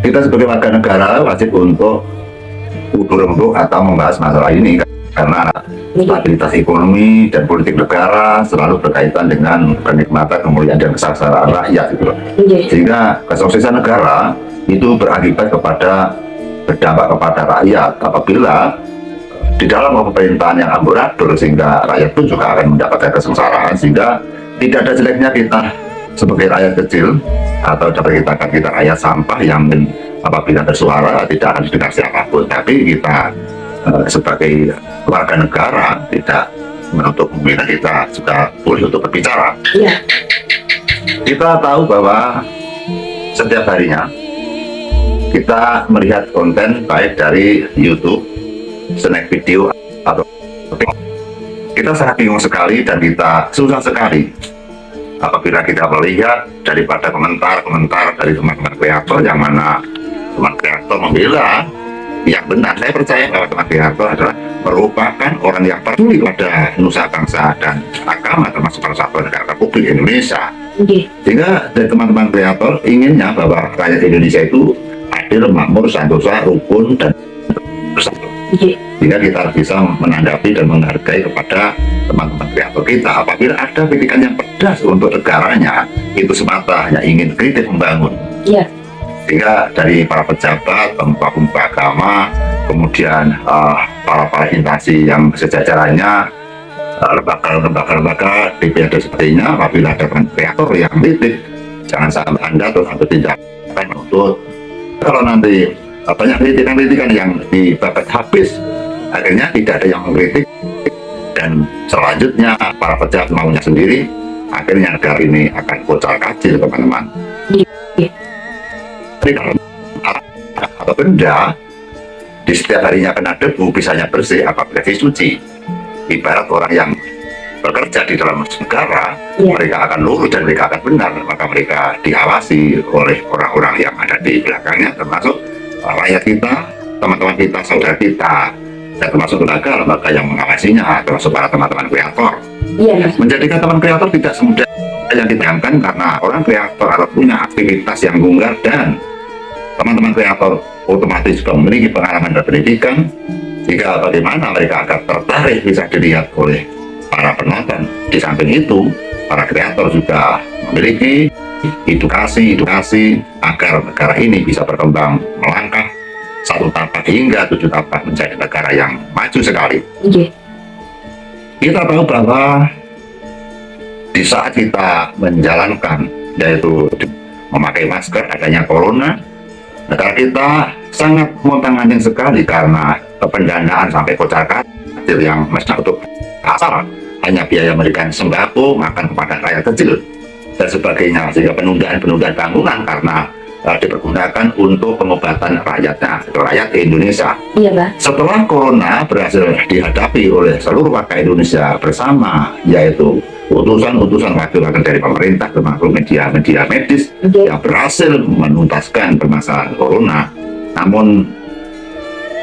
kita sebagai warga negara wajib untuk urung atau membahas masalah ini, karena stabilitas ekonomi dan politik negara selalu berkaitan dengan kenikmatan, kemuliaan dan kesejahteraan rakyat gitu loh. Sehingga kesuksesan negara itu berdampak kepada rakyat. Apabila di dalam pemerintahan yang amburadul, sehingga rakyat pun juga akan mendapatkan kesengsaraan, sehingga tidak ada jeleknya kita sebagai rakyat kecil atau dapat kita rakyat sampah yang apabila bersuara tidak akan didengar siapapun, tapi kita sebagai warga negara tidak menutup kemungkinan kita juga boleh untuk berbicara. Iya. Kita tahu bahwa setiap harinya kita melihat konten baik dari YouTube, snack video, atau kita sangat bingung sekali dan kita susah sekali apabila kita melihat daripada komentar dari teman-teman kreator, yang mana teman kreator membela yang benar. Saya percaya bahwa teman kreator adalah merupakan orang yang peduli pada nusa bangsa dan agama, termasuk persatuan negara Republik Indonesia. Sehingga dari teman-teman kreator inginnya bahwa rakyat Indonesia itu adil, makmur, santosa, rukun, dan bersatu. Sehingga kita bisa menanggapi dan menghargai kepada teman-teman kreator kita. Apabila ada kritikan yang pedas untuk negaranya, itu semata hanya ingin kritik membangun. Sehingga dari para pejabat, pemuka agama, kemudian para instansi yang sejajarannya, lembaga-lembaga DPRD sebagainya, apabila ada kreator yang kritik, jangan sampai Anda terus ambil tindakan untuk, kalau nanti banyak kritikan yang dibabat habis, akhirnya tidak ada yang mengkritik, dan selanjutnya para pejabat maunya sendiri, akhirnya negara ini akan kocar kacir, teman-teman. Kalau atau benda di setiap harinya kena debu, bisanya bersih apabila disuci. Ibarat orang yang bekerja di dalam negara, mereka akan lurus dan mereka akan benar, maka mereka diawasi oleh orang-orang yang ada di belakangnya, termasuk rakyat kita, teman-teman kita, saudara kita, dan termasuk lembaga yang mengawasinya, termasuk para teman-teman kreator. Menjadikan teman kreator tidak semudah yang dibayangkan, karena orang kreator harus punya aktivitas yang longgar, dan teman-teman kreator otomatis juga memiliki pengalaman dan pendidikan, sehingga bagaimana mereka agar tertarik bisa dilihat oleh para penonton. Di samping itu, para kreator juga memiliki edukasi agar negara ini bisa berkembang melangkah 1 tapak hingga 7 tapak menjadi negara yang maju sekali. Kita tahu bahwa di saat kita menjalankan, yaitu memakai masker, adanya corona, negara kita sangat montang-manting sekali karena pendanaan sampai kocar kacir yang mestinya untuk asal hanya biaya memberikan sembako, makan kepada rakyat kecil dan sebagainya, sehingga penundaan bangunan karena dipergunakan untuk pengobatan rakyat Indonesia. Setelah corona berhasil dihadapi oleh seluruh warga Indonesia bersama, yaitu utusan-utusan wakil-wakil dari pemerintah, termasuk media medis yang berhasil menuntaskan permasalahan corona. Namun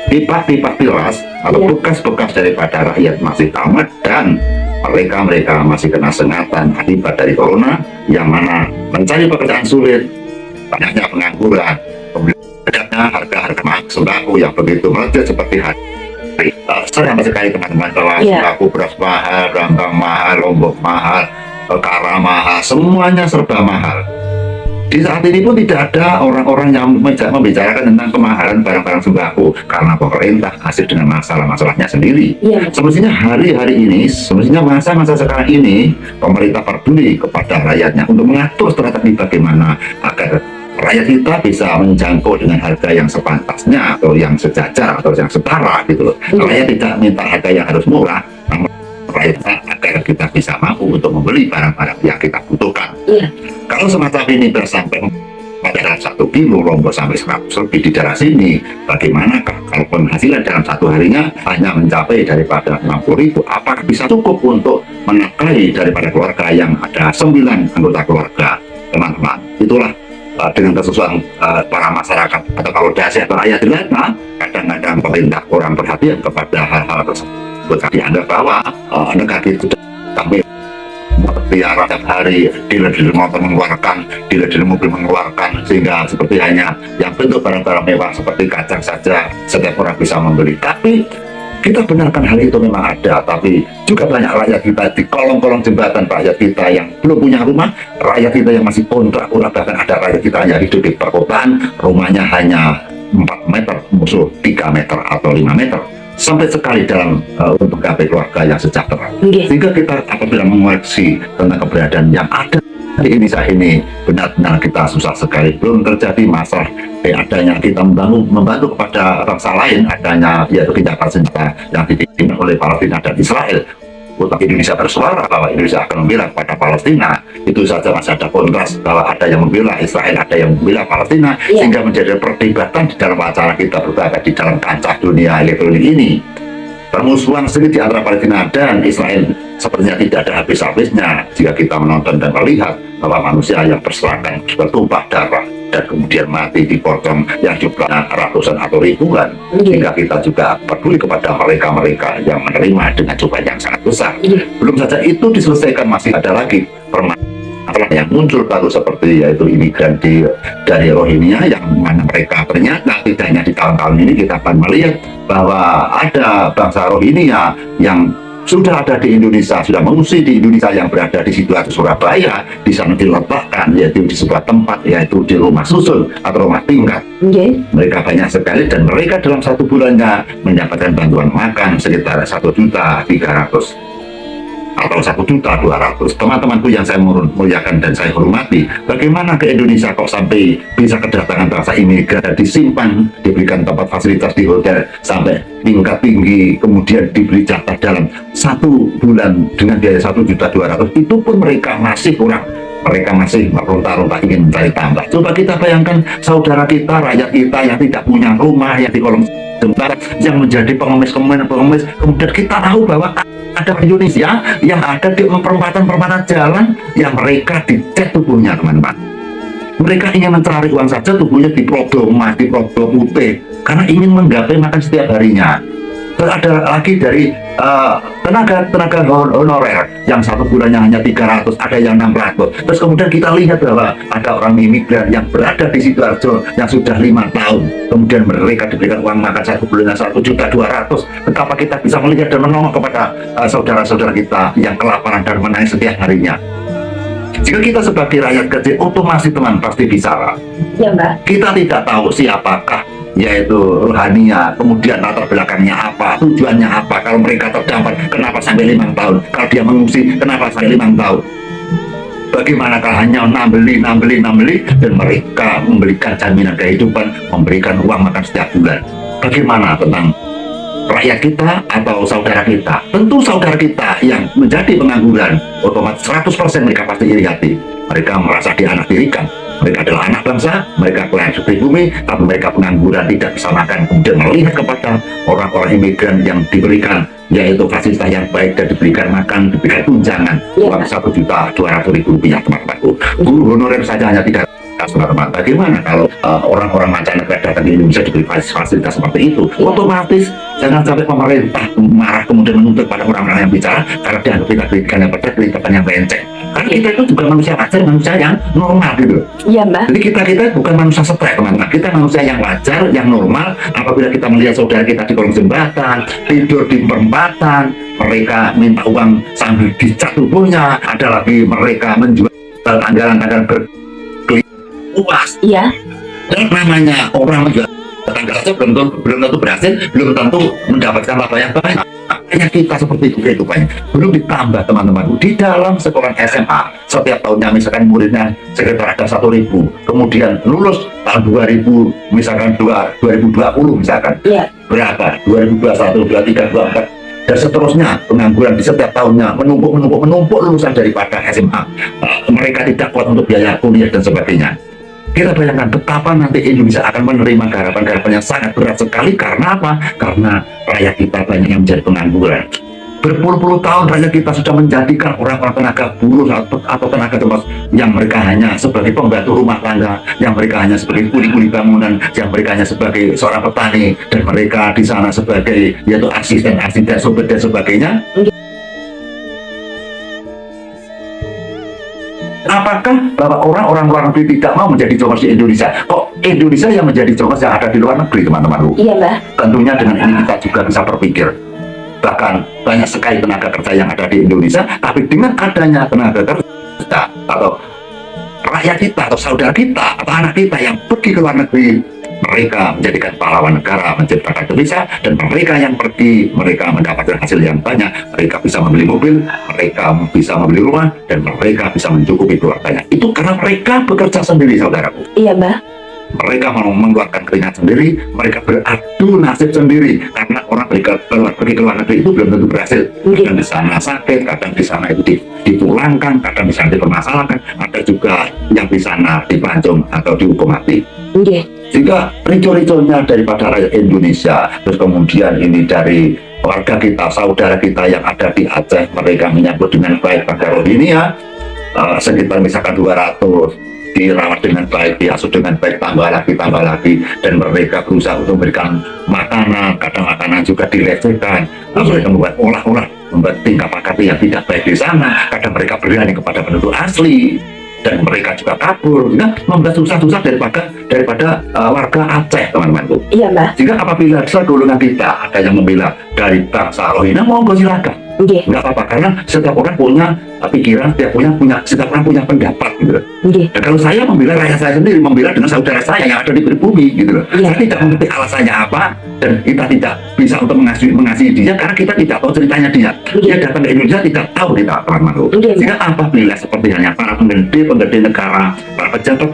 pipa-pipa pilas atau bekas-bekas daripada rakyat masih tamat, dan mereka masih kena sengatan akibat dari corona, yang mana mencari pekerjaan sulit, banyaknya pengangguran, kemudian harga-harga sembako yang begitu melejit seperti hari. Sayang sekali teman-teman bahwa sembako, beras mahal, rambang mahal, lombok mahal, kara mahal, semuanya serba mahal. Di saat ini pun tidak ada orang-orang yang membicarakan tentang kemahalan barang-barang sembako, karena pemerintah asik dengan masalah-masalahnya sendiri. Semestinya hari-hari ini, semestinya masa-masa sekarang ini, pemerintah peduli kepada rakyatnya untuk mengatur strategi bagaimana agar rakyat kita bisa menjangkau dengan harga yang sepantasnya, atau yang sejajar, atau yang setara gitu loh. Rakyat tidak minta harga yang harus murah, namun rakyat agar kita bisa mampu untuk membeli barang-barang yang kita butuhkan. Kalau semacam ini sampai pada 1 kilo lombok sampai 100 lebih di daerah sini, bagaimanakah kalau penghasilan dalam 1 harinya hanya mencapai daripada 60.000, apakah bisa cukup untuk menafkahi daripada keluarga yang ada 9 anggota keluarga, teman-teman? Itulah dengan kesusahan para masyarakat, atau kalau dasi atau rakyat jelata, kadang-kadang pemerintah kurang perhatian kepada hal-hal tersebut. Dianggap bahwa negara itu tiara setiap hari, dealer-dealer motor mengeluarkan, dealer-dealer mobil mengeluarkan, sehingga seperti hanya yang bentuk barang-barang mewah seperti kacang saja setiap orang bisa membeli. Tapi kita benarkan hal itu memang ada, tapi juga banyak rakyat kita di kolong-kolong jembatan, rakyat kita yang belum punya rumah, rakyat kita yang masih kontrak, bahkan ada rakyat kita yang hidup di perkotaan, rumahnya hanya 4 meter, musuh 3 meter atau 5 meter. Sampai sekali dalam untuk menggapai keluarga yang sejahtera. Sehingga kita apabila mengoreksi tentang keberadaan yang ada di Indonesia ini, benar-benar kita susah sekali. Belum terjadi masalah adanya kita membantu kepada bangsa lain, adanya yaitu gencatan senjata yang dipimpin oleh Palestina dan Israel. Untuk Indonesia bersuara bahwa Indonesia akan membela kepada Palestina, itu saja masih ada kontras bahwa ada yang membela Israel, ada yang membela Palestina, sehingga menjadi perdebatan di dalam acara kita berbagai di dalam kancah dunia elektronik ini. Permusuhan sendiri di antara Palestina dan Israel sepertinya tidak ada habis-habisnya jika kita menonton dan melihat bahwa manusia yang berserakan bertumpah darah dan kemudian mati dipotong yang jumlahnya ratusan atau ribuan. Sehingga kita juga peduli kepada mereka-mereka yang menerima dengan jumlah yang sangat besar. Belum saja itu diselesaikan, masih ada lagi permasalahan yang muncul baru seperti yaitu imigran dari Rohingya, yang mana mereka ternyata tidak hanya di tahun-tahun ini kita akan melihat bahwa ada bangsa Rohingya yang sudah ada di Indonesia, sudah mengungsi di Indonesia, yang berada di situasi Surabaya. Di sana diletakkan yaitu di sebuah tempat, yaitu di rumah susun atau rumah tingkat. Mereka banyak sekali dan mereka dalam 1 bulannya mendapatkan bantuan makan sekitar 1.300.000 atau 1.200.000. Teman-temanku yang saya muliakan dan saya hormati, bagaimana ke Indonesia kok sampai bisa kedatangan bangsa imigran, disimpan, diberikan tempat fasilitas di hotel sampai tingkat tinggi, kemudian diberi jatah dalam 1 bulan dengan biaya 1.200.000. Itu pun mereka masih kurang, mereka masih meronta-ronta ingin mencari tambah. Coba kita bayangkan saudara kita, rakyat kita yang tidak punya rumah, yang di kolong jembatan, yang menjadi pengemis, kemudian kita tahu bahwa ada Indonesia yang ada di perempatan jalan yang mereka dicek tubuhnya, teman-teman. Mereka ingin mencari uang saja, tubuhnya diprodok emas, diprodok putih, karena ingin menggapai makan setiap harinya. Terus ada lagi dari tenaga honorer yang 1 bulannya hanya 300, ada yang 600. Terus kemudian kita lihat bahwa ada orang imigran yang berada di Sidoarjo yang sudah 5 tahun, kemudian mereka diberikan uang makan 1 bulannya 1.200.000. Betapa kita bisa melihat dan menolak kepada saudara-saudara kita yang kelaparan dan menangis setiap harinya. Jika kita sebagai rakyat kecil, otomatis teman pasti bicara. Ya, Mbak. Kita tidak tahu siapakah yaitu rohaninya, kemudian latar belakangnya apa, tujuannya apa. Kalau mereka terdampar, kenapa sampai 5 tahun? Kalau dia mengungsi, kenapa sampai 5 tahun? Bagaimanakah hanya nambeli dan mereka memberikan jaminan kehidupan, memberikan uang makan setiap bulan? Bagaimana tentang rakyat kita atau saudara kita? Tentu saudara kita yang menjadi pengangguran, otomatis 100% mereka pasti iri hati. Mereka merasa dianaktirikan. Mereka adalah anak bangsa, mereka kelahiran di bumi, tapi mereka pengangguran, tidak bisa makan. Kemudian melihat kepada orang-orang imigran yang diberikan yaitu fasilitas yang baik dan diberikan makan, diberikan tunjangan uang 1.200.000 teman-temanku. Guru honorer saja hanya 300. Teman-teman, bagaimana kalau orang-orang mancanegara datang di Indonesia diberi fasilitas seperti itu? Otomatis jangan sampai pemerintah marah kemudian menuntut pada orang-orang yang bicara karena dianggap kita kritikan yang pada kritikan yang benceng. Karena kita itu juga manusia wajar, manusia yang normal gitu. Iya, Mbak. Jadi kita bukan manusia stres, teman-teman. Kita manusia yang wajar, yang normal. Apabila kita melihat saudara kita di kolong jembatan, tidur di perempatan, mereka minta uang sambil dicat tubuhnya, ada lagi mereka menjual anggaran-anggaran puas. Iya. Dan namanya orang menjual tanggal saja belum tentu berhasil, belum tentu mendapatkan laba yang banyak. Makanya kita seperti itu kehidupannya. Belum ditambah teman-teman, di dalam sekolah SMA setiap tahunnya misalkan muridnya sekitar ada 1.000, kemudian lulus tahun 2000 misalkan 2020 misalkan berapa? 2021, 23, 24 dan seterusnya. Pengangguran di setiap tahunnya menumpuk lulusan daripada SMA. Mereka tidak kuat untuk biaya kuliah dan sebagainya. Kita bayangkan betapa nanti Indonesia akan menerima garapan-garapan yang sangat berat sekali. Karena apa? Karena rakyat kita banyak yang menjadi pengangguran. Berpuluh-puluh tahun rakyat kita sudah menjadikan orang-orang tenaga buruh atau tenaga tempat yang mereka hanya sebagai pembantu rumah tangga, yang mereka hanya sebagai kuli-kuli bangunan, yang mereka hanya sebagai seorang petani, dan mereka di sana sebagai yaitu asisten, sopir dan sebagainya. apakah bahwa orang-orang luar negeri tidak mau menjadi Jongos di Indonesia? Kok Indonesia yang menjadi Jongos yang ada di luar negeri, teman-temanku? Iya, Mbah. Tentunya dengan ini kita juga bisa berpikir, bahkan banyak sekali tenaga kerja yang ada di Indonesia, tapi dengan adanya tenaga kerja atau rakyat kita atau saudara kita atau anak kita yang pergi ke luar negeri, mereka menjadikan pahlawan negara, menciptakan devisa, dan mereka yang pergi, mereka mendapatkan hasil yang banyak, mereka bisa membeli mobil, mereka bisa membeli rumah, dan mereka bisa mencukupi keluarganya. Itu karena mereka bekerja sendiri, saudaraku. Iya, Mbah. Mereka mau mengeluarkan keringat sendiri, mereka beradu nasib sendiri, karena orang pergi ke luar negeri itu belum tentu berhasil. Kadang di sana sakit, kadang di sana itu dipulangkan, kadang di sana dipermasalahkan, ada juga yang di sana dipancung atau dihukum mati. Sehingga ricu-ricunya daripada rakyat Indonesia, terus kemudian ini dari warga kita, saudara kita yang ada di Aceh, mereka menyambut dengan baik pada Rohingya, sekitar misalkan 200 dirawat dengan baik, diasuh dengan baik, tambah lagi, dan mereka berusaha untuk memberikan makanan, kadang makanan juga dilecehkan, mereka membuat olah-olah, membuat tingkah laku yang tidak baik di sana, kadang mereka berani kepada penduduk asli, dan mereka juga kabur, membuat susah-susah daripada warga Aceh, teman-temanku. Iya, Mbak. Jika apabila segolongan kita ada yang membela dari bangsa Rohingya, monggo silakan. Nggak apa-apa, karena setiap orang punya pikiran, setiap orang punya pendapat, gitu loh. Dan kalau saya membela rakyat saya sendiri, membela dengan saudara saya yang ada di pribumi, gitu loh. Saya tidak mengerti alasannya apa, dan kita tidak bisa untuk mengasihi dia karena kita tidak tahu ceritanya dia. Dia datang ke Indonesia tidak tahu kita, teman-teman. Sehingga apabila seperti halnya para penggede negara, para pejabat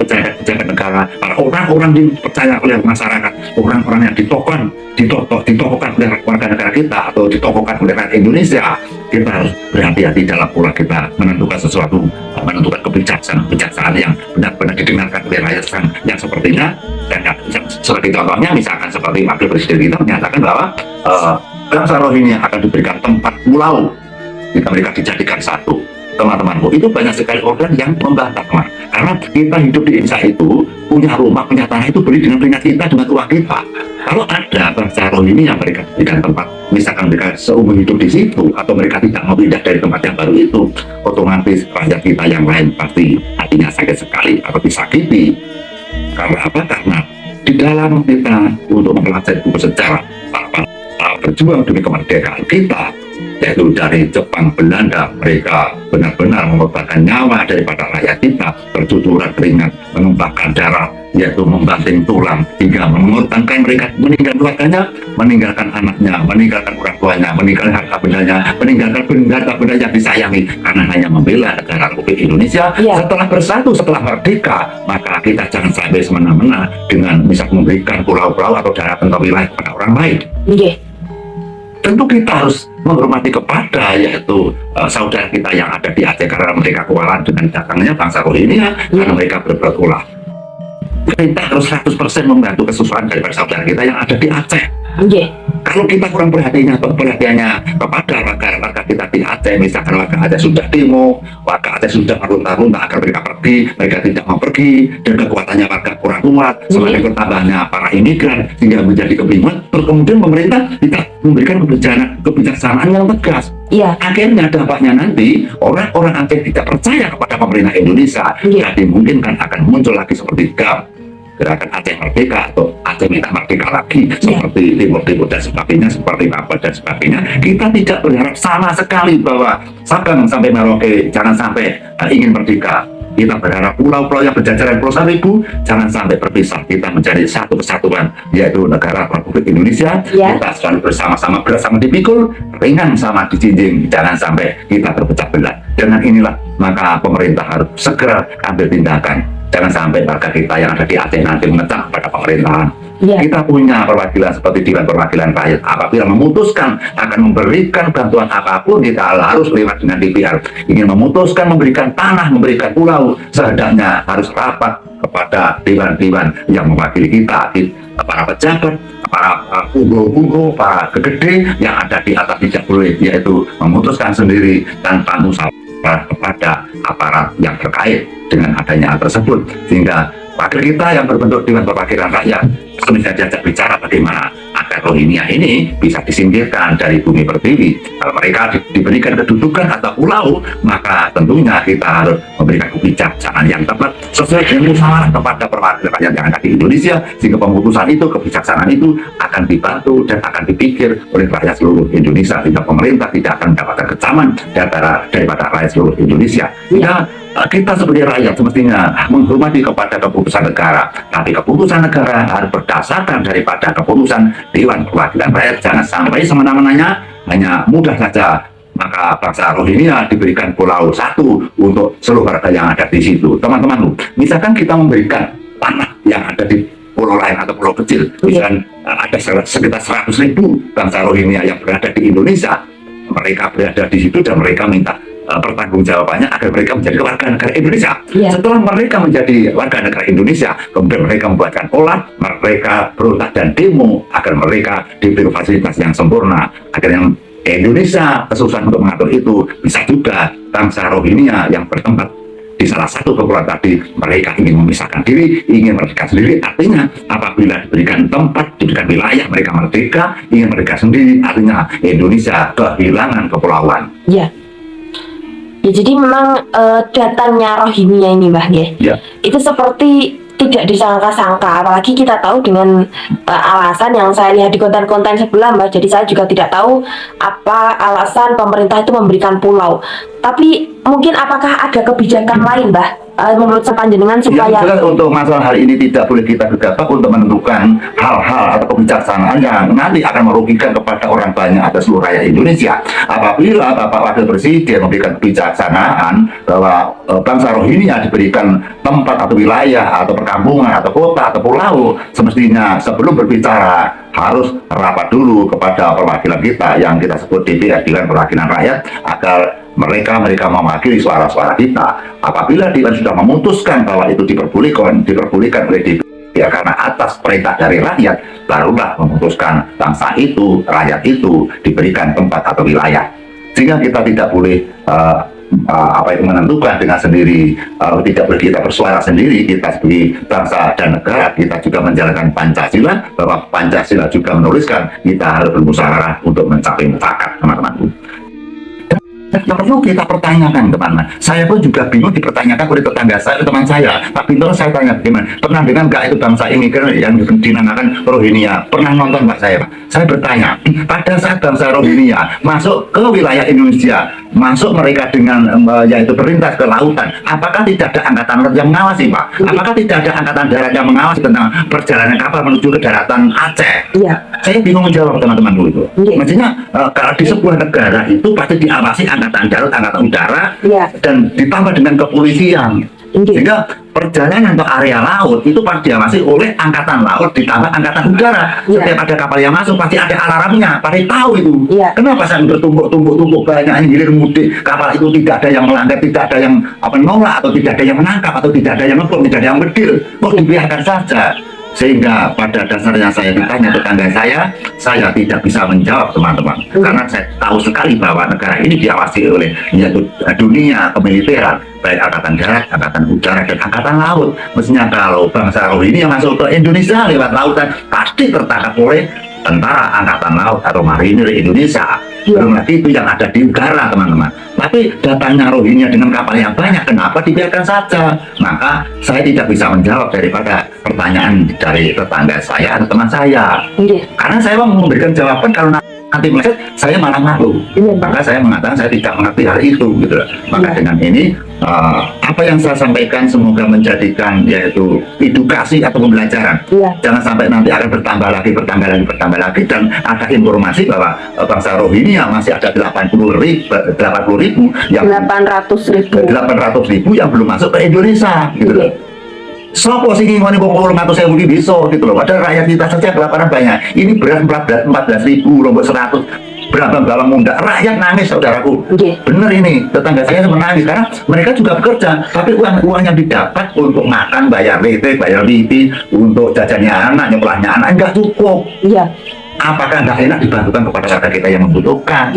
negara, para orang-orang yang dipercaya oleh masyarakat, orang-orang yang ditokohkan oleh warga negara kita atau ditokohkan oleh rakyat Indonesia, kita harus berhati-hati dalam pola kita menentukan sesuatu, menentukan kebijaksanaan yang benar-benar didengarkan oleh rakyat yang sepertinya. Dan seperti contohnya misalkan seperti wakil presiden kita menyatakan bahwa bangsa Rohingya akan diberikan tempat pulau jika mereka dijadikan satu. Teman-temanku, itu banyak sekali orang yang membantah, teman. Karena kita hidup di Indonesia itu punya rumah, punya tanah itu beli dengan keringat kita, dengan uang kita. Kalau ada bangsa Rohingya yang mereka berikan tempat, misalkan mereka seumur hidup di situ, atau mereka tidak mau pindah dari tempat yang baru itu, otomatis rakyat kita yang lain pasti hatinya sakit sekali atau disakiti. Karena apa? Karena di dalam kita untuk mempelajari buku sejarah, para berjuang demi kemerdekaan kita, yaitu dari Jepang, Belanda, mereka benar-benar mengorbankan nyawa daripada rakyat kita, bercucuran keringat, menumpahkan darah, yaitu membanting tulang, hingga mengorbankan mereka, meninggalkan keluarganya, meninggalkan anaknya, meninggalkan orang tuanya, meninggalkan harta bendanya, meninggalkan benda-benda yang disayangi, karena hanya membela negara Republik Indonesia. Setelah bersatu, setelah merdeka, maka kita jangan sampai semena-mena dengan bisa memberikan pulau-pulau atau daratan atau wilayah kepada orang lain. Tentu kita harus menghormati kepada yaitu saudara kita yang ada di Aceh, karena mereka kewalahan dengan datangnya bangsa Rohingya, karena mereka berbuat ulah. Kita harus 100% membantu kesusahan daripada saudara kita yang ada di Aceh. Kalau kita kurang perhatiannya kepada warga kita di Aceh, misalkan warga Aceh sudah demo, warga Aceh sudah meronta-ronta agar mereka pergi, mereka tidak mau pergi, dan kekuatannya warga kurang kuat, semakin bertambahnya para imigran sehingga menjadi kebingungan. Terus kemudian pemerintah tidak memberikan kebijaksanaan yang tegas. Akhirnya dampaknya nanti orang-orang Aceh tidak percaya kepada pemerintah Indonesia. Jadi mungkin kan akan muncul lagi seperti gerakan Aceh Merdeka atau Aceh minta merdeka lagi, seperti Timur dan sebagainya, seperti Papua dan sebagainya. Kita tidak berharap sama sekali bahwa Sabang sampai Merauke jangan sampai ingin merdeka. Kita berharap pulau-pulau yang berjajaran Pulau Seribu jangan sampai berpisah. Kita mencari satu kesatuan, yaitu negara Republik Indonesia. Kita selalu bersama-sama, bersama dipikul, ringan sama dijinjing. Jangan sampai kita terpecah belah. Dengan inilah maka pemerintah harus segera ambil tindakan. Jangan sampai warga kita yang ada di Aceh nanti mengecam pada pemerintahan. Kita punya perwakilan seperti Dewan Perwakilan Rakyat. Apabila memutuskan akan memberikan bantuan apapun, kita harus lewat dengan DPR. Ingin memutuskan memberikan tanah, memberikan pulau, sehendaknya harus rapat kepada dewan-dewan yang mewakili kita, para pejabat, para unggu-unggu, para gede yang ada di atas, tidak boleh yaitu memutuskan sendiri tanpa musyawarah kepada aparat yang terkait dengan adanya hal tersebut, sehingga wakil kita yang berbentuk Dewan Perwakilan Rakyat bisa diajak bicara bagaimana agar agar Rohingya ini bisa disingkirkan dari bumi pertiwi. Kalau mereka diberikan kedudukan atau pulau, maka tentunya kita harus memberikan kebijaksanaan yang tepat sesuai dengan musyawarah kepada perwakilan rakyat yang ada di Indonesia, sehingga pemutusan itu, kebijaksanaan itu akan dibantu dan akan dipikir oleh rakyat seluruh Indonesia, sehingga pemerintah tidak akan mendapatkan kecaman daripada rakyat seluruh Indonesia. Sehingga kita sebagai rakyat semestinya menghormati kepada keputusan negara, tapi keputusan negara harus berdasarkan daripada keputusan Dewan Perwakilan Rakyat. Jangan sampai semena-menanya hanya mudah saja maka bangsa Rohingya diberikan pulau satu untuk seluruh warga yang ada di situ. Teman-teman, misalkan kita memberikan tanah yang ada di pulau lain atau pulau kecil, misalkan ada sekitar 100.000 bangsa Rohingya yang berada di Indonesia, mereka berada di situ dan mereka minta pertanggungjawabannya agar mereka menjadi warga negara Indonesia. Setelah mereka menjadi warga negara Indonesia, kemudian mereka membuatkan pola, mereka berontak dan demo agar mereka diberi fasilitas yang sempurna, agar yang Indonesia kesusahan untuk mengatur itu. Bisa juga bangsa Rohingya yang bertempat di salah satu kepulauan tadi, mereka ingin memisahkan diri, ingin merdeka sendiri. Artinya apabila diberikan tempat, diberikan wilayah, mereka merdeka, ingin merdeka sendiri, artinya Indonesia kehilangan kepulauan. Ya, jadi memang datangnya Rohingya ini, Mbah, itu seperti tidak disangka-sangka, apalagi kita tahu dengan alasan yang saya lihat di konten-konten sebelah, Mbah. Jadi saya juga tidak tahu apa alasan pemerintah itu memberikan pulau. Tapi mungkin apakah ada kebijakan lain, Mbah, menurut panjenengan supaya untuk masalah hari ini tidak boleh kita gegabah untuk menentukan hal-hal atau kebijaksanaan yang nanti akan merugikan kepada orang banyak atau seluruh rakyat Indonesia. Apabila Bapak Wakil Presiden memberikan kebijaksanaan bahwa bangsa Rohingya diberikan tempat atau wilayah atau perkampungan atau kota atau pulau, semestinya sebelum berbicara harus rapat dulu kepada perwakilan kita yang kita sebut DPR, Dewan Perwakilan Rakyat, agar mereka mewakili suara-suara kita. Apabila Dewan sudah memutuskan bahwa itu diperbolehkan oleh DPR karena atas perintah dari rakyat, barulah memutuskan bangsa itu, rakyat itu diberikan tempat atau wilayah. Sehingga kita tidak boleh menentukan dengan sendiri, tidak boleh kita bersuara sendiri. Kita sebagai bangsa dan negara, kita juga menjalankan Pancasila, bahwa Pancasila juga menuliskan kita harus bermusyawarah untuk mencapai mufakat, teman-teman. Yang perlu kita pertanyakan, teman-teman. Saya pun juga bingung dipertanyakan oleh tetangga saya, teman saya. Pak Bintoro, saya tanya, gimana? Pernah dengar nggak itu bangsa imigran yang dinamakan Rohingya? Pernah nonton Pak saya, Pak? Saya bertanya, pada saat bangsa Rohingya masuk ke wilayah Indonesia, masuk mereka dengan yaitu perintah ke lautan, apakah tidak ada angkatan laut yang mengawasi, Pak? Apakah tidak ada angkatan darat yang mengawasi tentang perjalanan kapal menuju ke daratan Aceh? Saya bingung menjawab, teman-teman dulu. Maksudnya kalau di sebuah negara itu pasti diawasi angkatan darat, angkatan udara, dan ditambah dengan kepolisian. Sehingga perjalanan ke area laut itu pasti diawasi oleh angkatan laut ditambah angkatan udara. Setiap ada kapal yang masuk pasti ada alarmnya, pasti tahu itu. Kenapa saya bertumpuk-tumpuk banyak yang hilir mudik, kapal itu tidak ada yang melanggar, tidak ada yang menolak, atau tidak ada yang menangkap, atau tidak ada yang ngebom, tidak ada yang bedil, kok dibiarkan saja? Sehingga pada dasarnya saya ditanya tetangga saya tidak bisa menjawab, teman-teman, karena saya tahu sekali bahwa negara ini diawasi oleh yaitu dunia kemiliteran, baik angkatan darat, angkatan udara, dan angkatan laut. Mestinya kalau bangsa Rohingya masuk ke Indonesia lewat lautan, pasti tertangkap oleh tentara angkatan laut atau marinir Indonesia. Belum lagi itu yang ada di udara, teman-teman. Tapi datangnya Rohingya dengan kapal yang banyak, kenapa dibiarkan saja? Maka saya tidak bisa menjawab daripada pertanyaan dari tetangga saya atau teman saya. Karena saya mau memberikan jawaban, kalau nanti meleset saya malah malu. Maka saya mengatakan saya tidak mengerti hal itu, gitu. Maka dengan ini apa yang saya sampaikan semoga menjadikan yaitu edukasi atau pembelajaran. Jangan sampai nanti akan bertambah lagi dan ada informasi bahwa bangsa Rohingya masih ada 800.000 yang belum masuk ke Indonesia, gitu loh. Sopo sih ngomongin pokok 400.000 bisa, gitu loh. Padahal rakyat kita saja kelaparan banyak. Ini beras 14.000, lombok 100, berapa bawang muda, rakyat nangis, saudaraku. Bener ini, tetangga saya menangis karena mereka juga bekerja, tapi uang yang didapat untuk makan, bayar listrik, bayar TV, untuk jajannya anak, nyekolahnya anak, enggak cukup. Apakah nggak enak dibantukan kepada warga kita yang membutuhkan?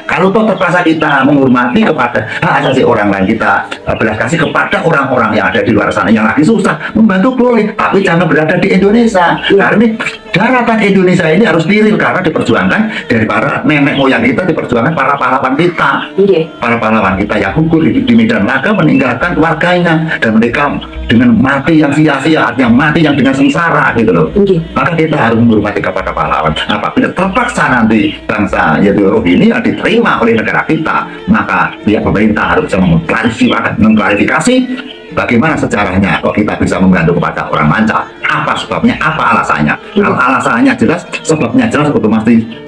Kalau toh terpaksa kita menghormati kepada hak asasi orang lain, kita belas kasih kepada orang-orang yang ada di luar sana yang lagi susah, membantu boleh, tapi jangan berada di Indonesia. Karena ini daratan Indonesia ini harus steril karena diperjuangkan dari para nenek moyang kita, diperjuangkan para pahlawan kita, para pahlawan kita yang gugur di medan laga meninggalkan keluarganya, dan mereka dengan mati yang sia-sia, yang mati yang dengan sengsara gitu loh. Maka kita harus menghormati kepada pahlawan. Apabila terpaksa nanti bangsa yaitu Rohingya diterima oleh negara kita, maka pihak pemerintah harus bisa mengklarifikasi bagaimana sejarahnya kok kita bisa membantu kepada orang manca, apa sebabnya, apa alasannya. Kalau alasannya jelas, sebabnya jelas,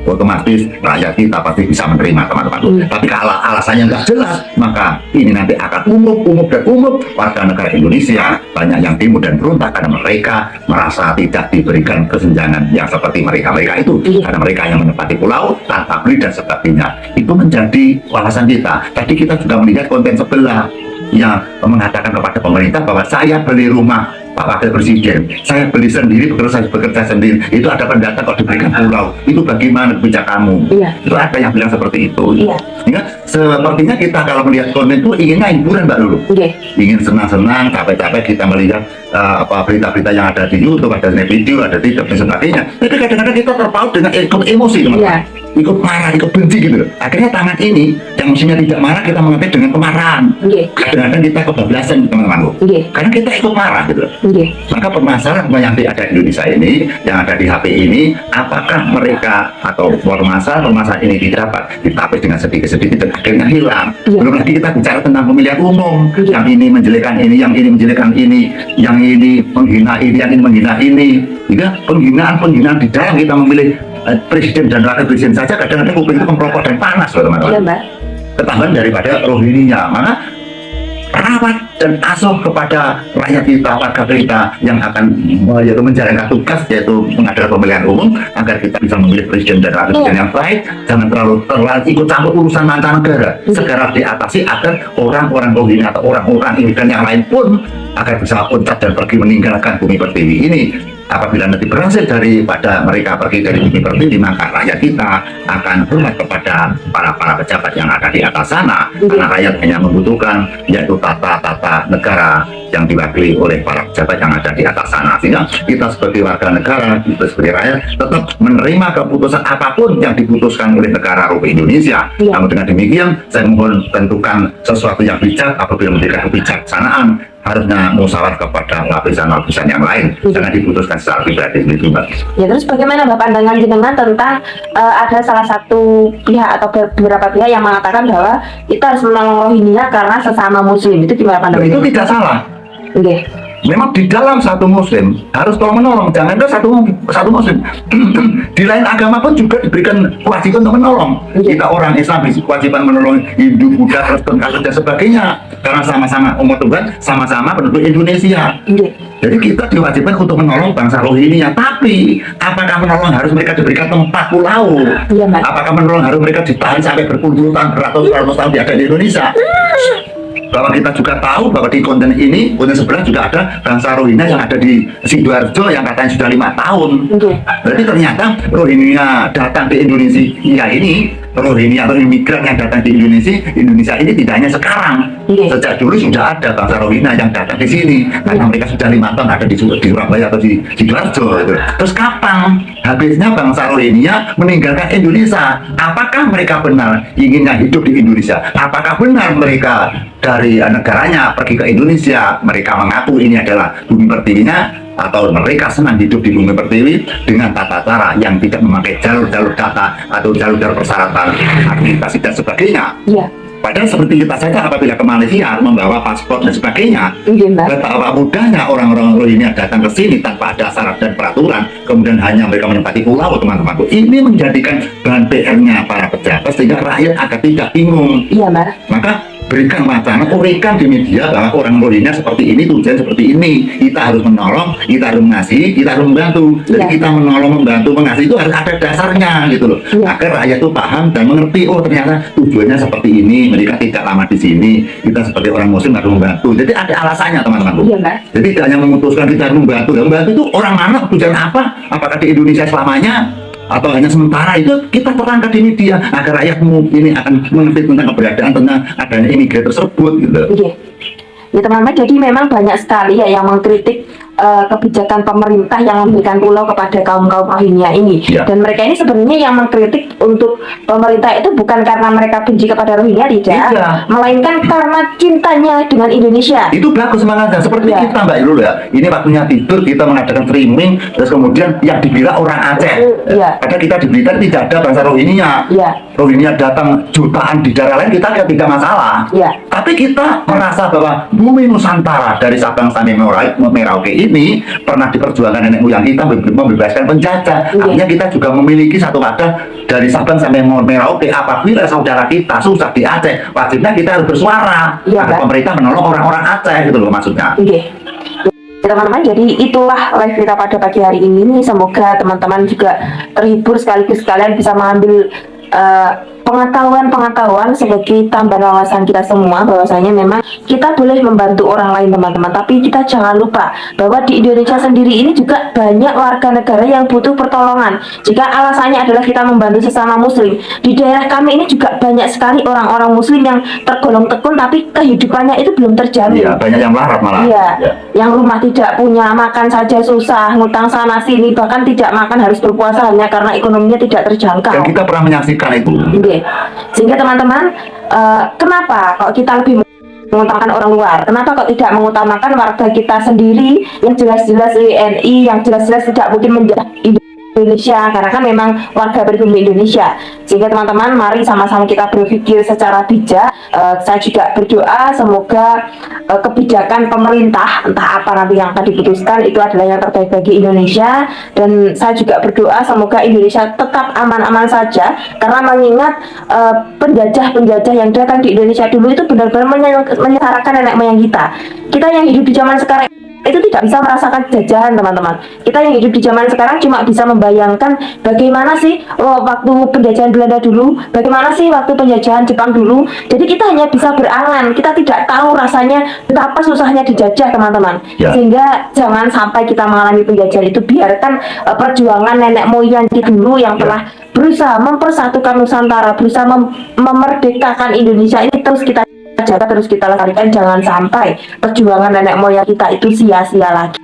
otomatis rakyat kita pasti bisa menerima, teman-teman. Tapi kalau alasannya nggak jelas, maka ini nanti akan umum warga negara Indonesia banyak yang timur dan berontak karena mereka merasa tidak diberikan kesenjangan yang seperti mereka itu, karena mereka yang menempati pulau tanpa beli dan sebagainya. Itu menjadi alasan kita. Tadi kita juga melihat konten sebelah yang mengatakan kepada pemerintah bahwa saya beli rumah Pak Wakil Presiden, saya beli sendiri, bekerja sendiri, itu ada pendatang kok diberikan pulau, itu bagaimana kebijakanmu? Itu ada yang bilang seperti itu. Ya, sepertinya kita kalau melihat konten itu inginnya hiburan, Mbak Lulu. Ingin senang-senang, capek-capek kita melihat berita-berita yang ada di YouTube, ada di video, ada di dan sebagainya. Tapi kadang-kadang kita terpaut dengan emosi, teman-teman. Ikut marah, ikut benci gitu. Akhirnya tangan ini yang mestinya tidak marah kita mengerti dengan kemarahan. Kadang-kadang kita kebablasan, teman-teman. Karena kita ikut marah gitu. Maka permasalahan yang ada di Indonesia ini, yang ada di HP ini, apakah mereka atau permasalahan ini didapat ditapis dengan sedikit-sedikit dan akhirnya hilang. Belum lagi kita bicara tentang pemilihan umum, yang ini menjelekkan ini, yang ini menjelekkan ini, yang ini menghina ini, yang ini menghina ini. Hingga penghinaan di dalam kita memilih presiden dan wakil presiden saja kadang-kadang publik itu memperokok dan panas, teman-teman. Ketambahan daripada Rohingya. Mana rawat dan asuh kepada rakyat kita, warga kita yang akan yaitu menjalankan tugas, yaitu mengadakan pemilihan umum agar kita bisa memilih presiden dan wakil presiden yang baik. Jangan terlalu ikut campur urusan mancanegara. Segera diatasi agar orang-orang Rohingya atau orang-orang imigran yang lain pun agar bisa loncat dan pergi meninggalkan bumi pertiwi ini. Apabila nanti berhasil daripada mereka pergi dari bumi pertiwi, maka rakyat kita akan hormat kepada para pejabat yang ada di atas sana, karena rakyat hanya membutuhkan yaitu tata negara yang diwakili oleh para pejabat yang ada di atas sana. Sehingga kita sebagai warga negara, kita sebagai rakyat tetap menerima keputusan apapun yang diputuskan oleh negara Republik Indonesia. Namun dengan demikian saya mohon tentukan sesuatu yang bijak. Apabila memberikan kebijaksanaan, harusnya musyawarah kepada lapisan-lapisan yang lain, jangan diputuskan secara pribadi itu, Mbak. Ya, terus bagaimana Mbak pandangan jenengan tentang ada salah satu pihak atau beberapa pihak yang mengatakan bahwa kita harus menolong Rohingya karena sesama Muslim, itu gimana pandangan? Itu tidak salah. Memang di dalam satu Muslim harus tolong menolong, jangan ada satu Muslim di lain agama pun juga diberikan kewajiban untuk menolong. Kita orang Islam kewajiban menolong Hindu, Buddha, Kristen, Katolik dan sebagainya, karena sama-sama umat Tuhan, sama-sama penduduk Indonesia. Jadi kita diwajibkan untuk menolong bangsa Rohingya. Tapi apakah menolong harus mereka diberikan tempat pulau? Apakah menolong harus mereka ditahan sampai berpuluh-puluh tahun, beratus-ratus tahun ada di Indonesia? Bahwa kita juga tahu bahwa di konten sebelah juga ada bangsa Rohingya yang ada di Sidoarjo yang katanya sudah 5 tahun. Berarti ternyata Rohingya datang di Indonesia ini, Rohingya atau imigran yang datang di Indonesia ini tidak hanya sekarang. Sejak dulu sudah ada bangsa Rohingya yang datang di sini, karena mereka sudah 5 tahun ada di Surabaya atau di Sidoarjo. Terus kapan habisnya bangsa Rohingya meninggalkan Indonesia? Apakah mereka benar inginnya hidup di Indonesia? Apakah benar mereka dari negaranya pergi ke Indonesia, mereka mengaku ini adalah bumi pertiwinya, atau mereka senang hidup di bumi pertiwi dengan tata cara yang tidak memakai jalur-jalur data atau jalur-jalur persyaratan administrasi dan sebagainya. Padahal seperti kita saja apabila ke Malaysia membawa paspor dan sebagainya, betapa mudahnya orang-orang Rohingya datang ke sini tanpa ada syarat dan peraturan, kemudian hanya mereka menempati pulau, teman-teman. Ini menjadikan bahan PR-nya para pejabat sehingga rakyat agak tidak bingung. Maka berikan wacana, uraikan di media bahwa orang Rohingya seperti ini, tujuan seperti ini, kita harus menolong, kita harus mengasihi, kita harus membantu. Jadi kita menolong, membantu, mengasihi itu harus ada dasarnya gitu loh, agar rakyat itu paham dan mengerti, oh ternyata tujuannya seperti ini, mereka tidak lama di sini, kita sebagai orang Muslim harus membantu. Jadi ada alasannya, teman-teman. Jadi tidak hanya memutuskan kita harus membantu. Membantu itu orang mana, tujuan apa? Apakah di Indonesia selamanya atau hanya sementara? Itu kita terangkan di media agar rakyatmu ini akan mengerti tentang keberadaan, tentang adanya imigran tersebut gitu. Ya teman-teman, jadi memang banyak sekali ya yang mengkritik kebijakan pemerintah yang memberikan pulau kepada kaum-kaum Rohingya ini. Ya. Dan mereka ini sebenarnya yang mengkritik untuk pemerintah itu bukan karena mereka benci kepada Rohingya, tidak, melainkan karena cintanya dengan Indonesia. Itu bagus semangatnya, seperti Ya. kita Mbak Irul ya. Ini waktunya tidur, kita mengadakan streaming, terus kemudian yang dibela orang Aceh. Ya. Padahal kita di Blitar tidak ada bangsa Rohingya. Ya. Rohingya datang jutaan di daerah lain, kita tidak masalah. Ya. Tapi kita merasa bahwa bumi Nusantara dari Sabang sampai Merauke ini pernah diperjuangkan nenek moyang kita membebaskan penjajah. Artinya kita juga memiliki satu wadah dari Sabang sampai Merauke. Apabila saudara kita susah di Aceh, wajibnya kita harus bersuara agar pemerintah menolong orang-orang Aceh, gitu loh maksudnya. Teman-teman, jadi itulah live kita pada pagi hari ini. Semoga teman-teman juga terhibur, sekaligus kalian bisa mengambil pengetahuan sebagai tambahan wawasan kita semua, bahwasanya memang kita boleh membantu orang lain teman-teman, tapi kita jangan lupa bahwa di Indonesia sendiri ini juga banyak warga negara yang butuh pertolongan. Jika alasannya adalah kita membantu sesama muslim, di daerah kami ini juga banyak sekali orang-orang muslim yang tergolong tekun tapi kehidupannya itu belum terjamin. Iya, banyak yang melarat malah. Iya, yang rumah tidak punya, makan saja susah, ngutang sana sini, bahkan tidak makan, harus berpuasa hanya karena ekonominya tidak terjangkau. Dan kita pernah menyaksikan itu. Sehingga teman-teman, kenapa kalau kita lebih mengutamakan orang luar, kenapa kok tidak mengutamakan warga kita sendiri yang jelas-jelas WNI, yang jelas-jelas tidak mungkin menjadi Indonesia, karena kan memang warga pribumi Indonesia. Sehingga teman-teman, mari sama-sama kita berpikir secara bijak. Saya juga berdoa semoga kebijakan pemerintah, entah apa nanti yang akan diputuskan, itu adalah yang terbaik bagi Indonesia. Dan saya juga berdoa semoga Indonesia tetap aman-aman saja, karena mengingat penjajah-penjajah yang datang di Indonesia dulu itu benar-benar menyengsarakan nenek moyang kita. Kita yang hidup di zaman sekarang itu tidak bisa merasakan jajahan teman-teman. Kita yang hidup di zaman sekarang cuma bisa membayangkan bagaimana sih waktu penjajahan Belanda dulu, bagaimana sih waktu penjajahan Jepang dulu. Jadi kita hanya bisa berangan, kita tidak tahu rasanya betapa susahnya dijajah teman-teman. Sehingga jangan sampai kita mengalami penjajahan itu. Biarkan perjuangan nenek moyang kita dulu yang telah berusaha mempersatukan Nusantara, berusaha memerdekakan Indonesia ini terus kita jaga, terus kita lestarikan. Jangan sampai perjuangan nenek moyang kita itu sia-sia lagi.